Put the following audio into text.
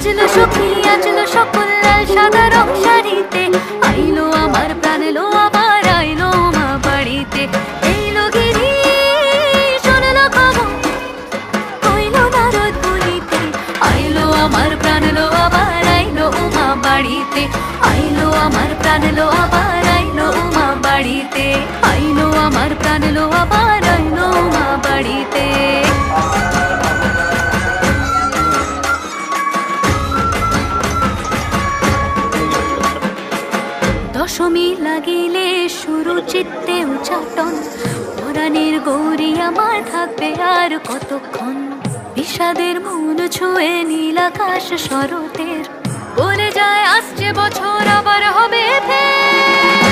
সাজলো সখী আজলো সকল লাল সাদা রং শাড়িতে, আইলো আমার প্রাণ এলো আবার আইলো মা বাড়িতে। এইলো গিরি শোনলো খবর কইলো নারদ বলিতে, আইলো আমার প্রাণ এলো আবার আইলো মা বাড়িতে। আইলো আমার প্রাণ এলো আবার আইলো মা বাড়িতে, আইলো আমার প্রাণ এলো আবার আইলো মা বাড়িতে। দশমী লাগিলে শুরু চিত্তে উচ্চাটন, পরাণের গৌরী আমার থাকবে আর কতক্ষণ। বিষাদের মন ছুঁয়ে নীল আকাশ শরতের, বলে যায় আসছে বছর আবার হবে ফের।